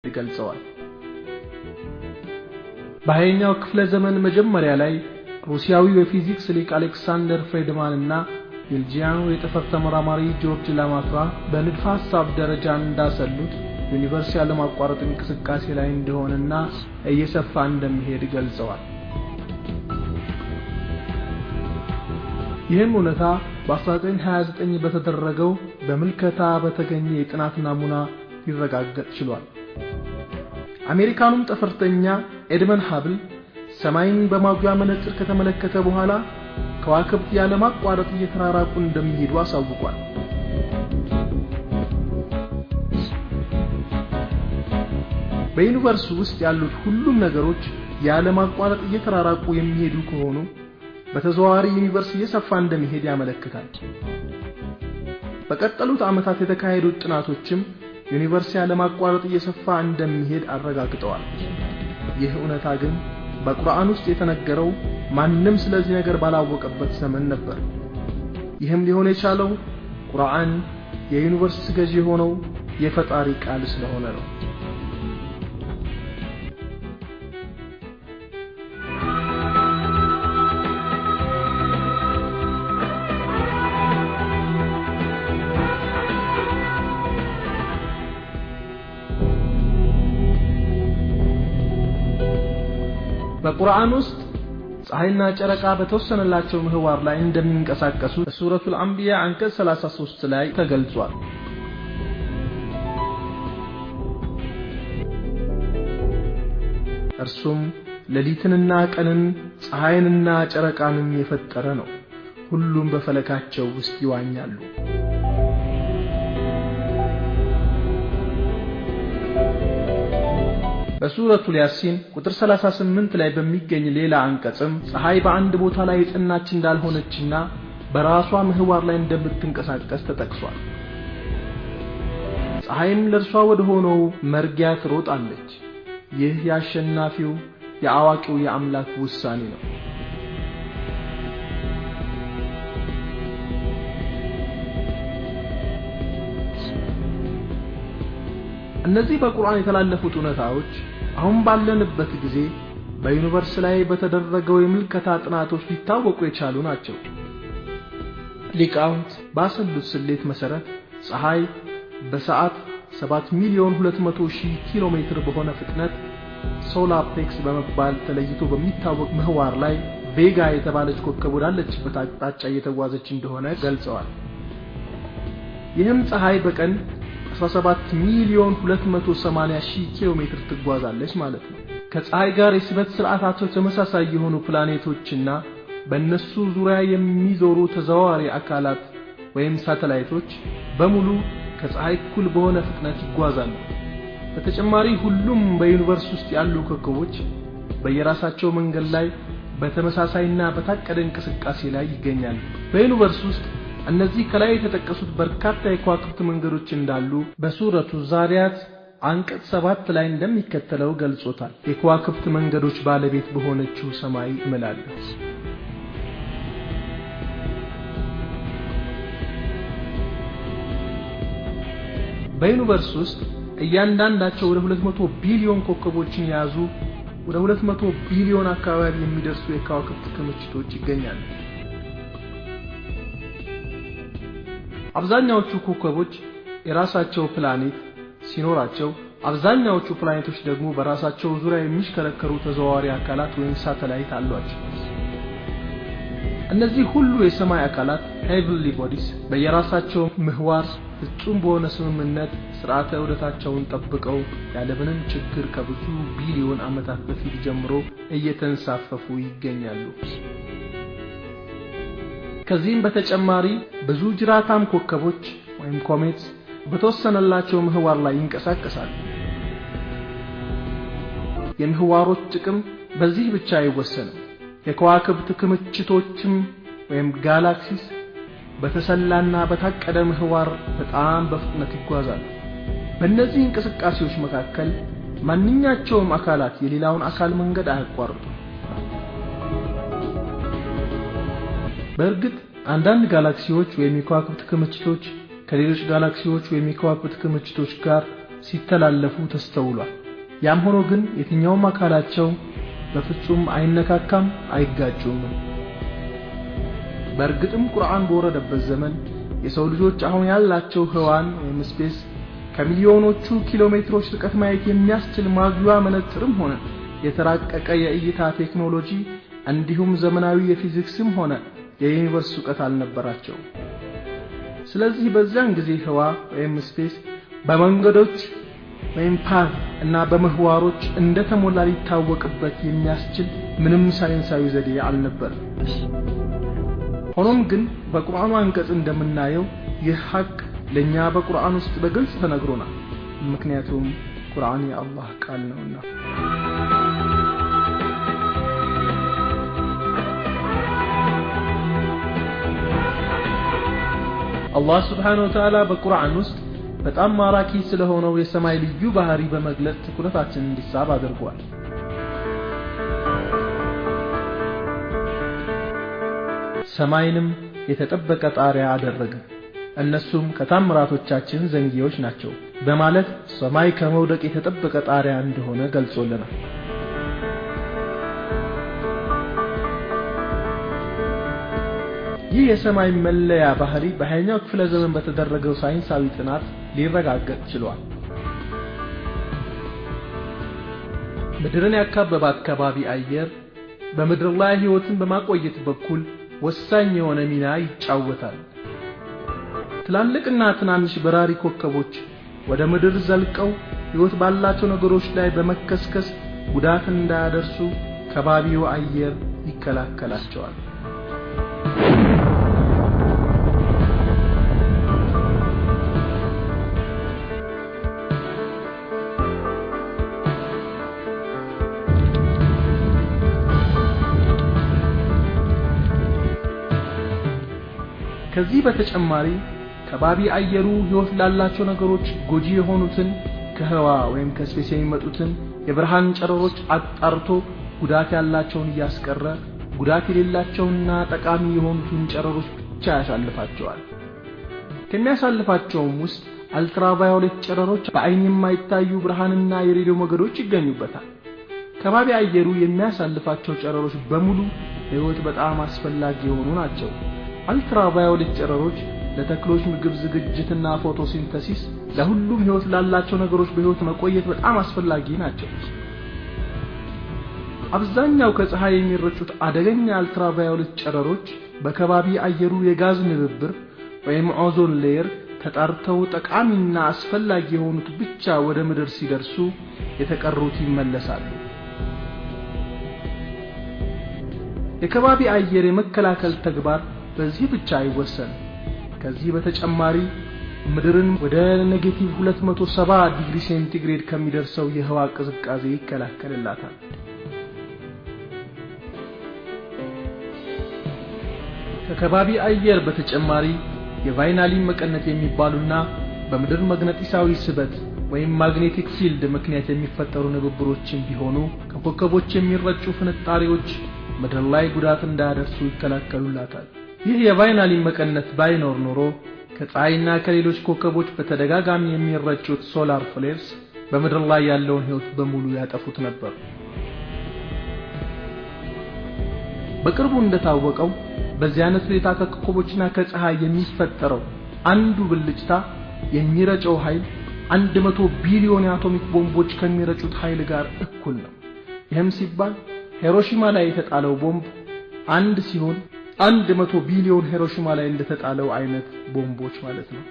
ይገልጸዋል። በሃያኛው ክፍለ ዘመን መጀመሪያ ላይ ሩሲያዊው የፊዚክስ ሊቅ አሌክሳንደር ፍሬድማን እና ቤልጂያኑ የጠፈር ተመራማሪ ጆርጅ ላማትራ በንድፈ ሐሳብ ደረጃ እንዳሰሉት ዩኒቨርስ ያለማቋረጥ እንቅስቃሴ ላይ እንደሆነና እየሰፋ እንደሚሄድ ገልጸዋል። ይህም እውነታ በ1929 በተደረገው በምልከታ በተገኘ የጥናት ናሙና ሊረጋገጥ ችሏል። አሜሪካኑም ጠፈርተኛ ኤድመን ሃብል ሰማይን በማጉያ መነጽር ከተመለከተ በኋላ ከዋክብት ያለማቋረጥ እየተራራቁ እንደሚሄዱ አሳውቋል። በዩኒቨርሱ ውስጥ ያሉት ሁሉም ነገሮች ያለማቋረጥ እየተራራቁ የሚሄዱ ከሆኑ በተዘዋዋሪ ዩኒቨርስ እየሰፋ እንደሚሄድ ያመለክታል። በቀጠሉት ዓመታት የተካሄዱት ጥናቶችም ዩኒቨርስ ያለማቋረጥ እየሰፋ እንደሚሄድ አረጋግጠዋል። ይህ እውነታ ግን በቁርአን ውስጥ የተነገረው ማንንም ስለዚህ ነገር ባላወቀበት ዘመን ነበር። ይህም ሊሆን የቻለው ቁርአን የዩኒቨርስ ገዢ የሆነው የፈጣሪ ቃል ስለሆነ ነው። በቁርአን ውስጥ ፀሐይና ጨረቃ በተወሰነላቸው ምህዋር ላይ እንደሚንቀሳቀሱ በሱረቱል አንቢያ አንቀጽ 33 ላይ ተገልጿል። እርሱም ሌሊትንና ቀንን ፀሐይንና ጨረቃንም የፈጠረ ነው። ሁሉም በፈለካቸው ውስጥ ይዋኛሉ። በሱረቱል ያሲን ቁጥር 38 ላይ በሚገኝ ሌላ አንቀጽም ፀሐይ በአንድ ቦታ ላይ የጸናች እንዳልሆነችና በራሷ ምህዋር ላይ እንደምትንቀሳቀስ ተጠቅሷል። ፀሐይም ለርሷ ወደ ሆነው መርጊያ ትሮጣለች። ይህ ያሸናፊው የአዋቂው የአምላክ ውሳኔ ነው። እነዚህ በቁርአን የተላለፉት እውነታዎች አሁን ባለንበት ጊዜ በዩኒቨርስ ላይ በተደረገው የምልከታ ጥናቶች ሊታወቁ የቻሉ ናቸው። ሊቃውንት ባሰሉት ስሌት መሰረት ፀሐይ በሰዓት 7,200,000 ኪሎ ሜትር በሆነ ፍጥነት ሶላር ፕሌክስ በመባል ተለይቶ በሚታወቅ ምህዋር ላይ ቬጋ የተባለች ኮከብ ወዳለችበት አቅጣጫ እየተጓዘች እንደሆነ ገልጸዋል። ይህም ፀሐይ በቀን 17,280,000 ኪሎ ሜትር ትጓዛለች ማለት ነው። ከፀሐይ ጋር የስበት ስርዓታቸው ተመሳሳይ የሆኑ ፕላኔቶችና በእነሱ ዙሪያ የሚዞሩ ተዘዋዋሪ አካላት ወይም ሳተላይቶች በሙሉ ከፀሐይ እኩል በሆነ ፍጥነት ይጓዛሉ። በተጨማሪ ሁሉም በዩኒቨርስ ውስጥ ያሉ ኮከቦች በየራሳቸው መንገድ ላይ በተመሳሳይና በታቀደ እንቅስቃሴ ላይ ይገኛሉ። በዩኒቨርስ ውስጥ እነዚህ ከላይ የተጠቀሱት በርካታ የከዋክብት መንገዶች እንዳሉ በሱረቱ ዛሪያት አንቀጽ 7 ላይ እንደሚከተለው ገልጾታል። የከዋክብት መንገዶች ባለቤት በሆነችው ሰማይ እምላለሁ። በዩኒቨርስ ውስጥ እያንዳንዳቸው ወደ 200 ቢሊዮን ኮከቦችን የያዙ ወደ 200 ቢሊዮን አካባቢ የሚደርሱ የከዋክብት ክምችቶች ይገኛሉ። አብዛኛዎቹ ኮከቦች የራሳቸው ፕላኔት ሲኖራቸው አብዛኛዎቹ ፕላኔቶች ደግሞ በራሳቸው ዙሪያ የሚሽከረከሩ ተዘዋዋሪ አካላት ወይም ሳተላይት አሏቸው። እነዚህ ሁሉ የሰማይ አካላት ሄቨንሊ ቦዲስ በየራሳቸው ምህዋር ፍጹም በሆነ ስምምነት ስርዓተ ዑደታቸውን ጠብቀው ያለምንም ችግር ከብዙ ቢሊዮን ዓመታት በፊት ጀምሮ እየተንሳፈፉ ይገኛሉ። ከዚህም በተጨማሪ ብዙ ጅራታም ኮከቦች ወይም ኮሜትስ በተወሰነላቸው ምህዋር ላይ ይንቀሳቀሳሉ። የምህዋሮች ጥቅም በዚህ ብቻ አይወሰንም። የከዋክብት ክምችቶችም ወይም ጋላክሲስ በተሰላና በታቀደ ምህዋር በጣም በፍጥነት ይጓዛሉ። በእነዚህ እንቅስቃሴዎች መካከል ማንኛቸውም አካላት የሌላውን አካል መንገድ አያቋርጡም። በእርግጥ አንዳንድ ጋላክሲዎች ወይም የከዋክብት ክምችቶች ከሌሎች ጋላክሲዎች ወይም የከዋክብት ክምችቶች ጋር ሲተላለፉ ተስተውሏል። ያም ሆኖ ግን የትኛውም አካላቸው በፍጹም አይነካካም አይጋጩም። በእርግጥም ቁርአን በወረደበት ዘመን የሰው ልጆች አሁን ያላቸው ህዋን ወይም ስፔስ ከሚሊዮኖቹ ኪሎሜትሮች ርቀት ማየት የሚያስችል ማጉያ መነጽርም ሆነ የተራቀቀ የእይታ ቴክኖሎጂ እንዲሁም ዘመናዊ የፊዚክስም ሆነ የዩኒቨርስ ዕውቀት አልነበራቸው። ስለዚህ በዛን ጊዜ ህዋ ወይም ስፔስ በመንገዶች ወይም ፓዝ እና በምህዋሮች እንደተሞላ ሊታወቅበት የሚያስችል ምንም ሳይንሳዊ ዘዴ አልነበረም። ሆኖም ግን በቁርአኑ አንቀጽ እንደምናየው ይህ ሐቅ ለኛ በቁርአን ውስጥ በግልጽ ተነግሮናል። ምክንያቱም ቁርአን የአላህ ቃል ነውና። አላህ Subhanahu Wa Ta'ala በቁርአን ውስጥ በጣም ማራኪ ስለሆነው የሰማይ ልዩ ባህሪ በመግለጽ ትኩረታችንን እንዲሳብ አድርጓል። ሰማይንም የተጠበቀ ጣሪያ አደረገ፣ እነሱም ከታምራቶቻችን ዘንጊዎች ናቸው በማለት ሰማይ ከመውደቅ የተጠበቀ ጣሪያ እንደሆነ ገልጾልናል። ይህ የሰማይ መለያ ባህሪ በሃያኛው ክፍለ ዘመን በተደረገው ሳይንሳዊ ጥናት ሊረጋገጥ ችሏል። ምድርን ያካበበ አካባቢ አየር በምድር ላይ ህይወትን በማቆየት በኩል ወሳኝ የሆነ ሚና ይጫወታል። ትላልቅና ትናንሽ በራሪ ኮከቦች ወደ ምድር ዘልቀው ህይወት ባላቸው ነገሮች ላይ በመከስከስ ጉዳት እንዳያደርሱ ከባቢው አየር ይከላከላቸዋል። ከዚህ በተጨማሪ ከባቢ አየሩ ህይወት ላላቸው ነገሮች ጎጂ የሆኑትን ከህዋ ወይም ከስፔስ የሚመጡትን የብርሃን ጨረሮች አጣርቶ ጉዳት ያላቸውን ያስቀረ ጉዳት የሌላቸውና ጠቃሚ የሆኑትን ጨረሮች ብቻ ያሳልፋቸዋል። ከሚያሳልፋቸውም ውስጥ አልትራቫዮሌት ጨረሮች በአይን የማይታዩ ብርሃንና የሬዲዮ ሞገዶች ይገኙበታል። ከባቢ አየሩ የሚያሳልፋቸው ጨረሮች በሙሉ ለህይወት በጣም አስፈላጊ የሆኑ ናቸው። አልትራቫዮሌት ጨረሮች ለተክሎች ምግብ ዝግጅትና ፎቶሲንተሲስ ለሁሉም ህይወት ላላቸው ነገሮች በህይወት መቆየት በጣም አስፈላጊ ናቸው። አብዛኛው ከፀሐይ የሚረጩት አደገኛ አልትራቫዮሌት ጨረሮች በከባቢ አየሩ የጋዝ ንብብር ወይም ኦዞን ሌየር ተጣርተው ጠቃሚና አስፈላጊ የሆኑት ብቻ ወደ ምድር ሲደርሱ የተቀሩት ይመለሳሉ። የከባቢ አየር የመከላከል ተግባር በዚህ ብቻ አይወሰንም። ከዚህ በተጨማሪ ምድርን ወደ ኔጌቲቭ 270 ዲግሪ ሴንቲግሬድ ከሚደርሰው የህዋ ቅዝቃዜ ይከላከልላታል። ከከባቢ አየር በተጨማሪ የቫይናሊን መቀነት የሚባሉና በምድር መግነጢሳዊ ስበት ወይም ማግኔቲክ ፊልድ ምክንያት የሚፈጠሩ ንብብሮችን ቢሆኑ ከኮከቦች የሚረጩ ፍንጣሪዎች ምድር ላይ ጉዳት እንዳያደርሱ ይከላከሉላታል። ይህ የቫይናሊን መቀነት ባይኖር ኖሮ ከፀሐይና ከሌሎች ኮከቦች በተደጋጋሚ የሚረጩት ሶላር ፍሌርስ በምድር ላይ ያለውን ህይወት በሙሉ ያጠፉት ነበር። በቅርቡ እንደታወቀው በዚህ አይነት ሁኔታ ከኮከቦችና ከፀሐይ የሚፈጠረው አንዱ ብልጭታ የሚረጨው ኃይል 100 ቢሊዮን የአቶሚክ ቦምቦች ከሚረጩት ኃይል ጋር እኩል ነው። ይህም ሲባል ሂሮሺማ ላይ የተጣለው ቦምብ አንድ ሲሆን 100 ቢሊዮን ሂሮሺማ ላይ እንደተጣለው አይነት ቦምቦች ማለት ነው።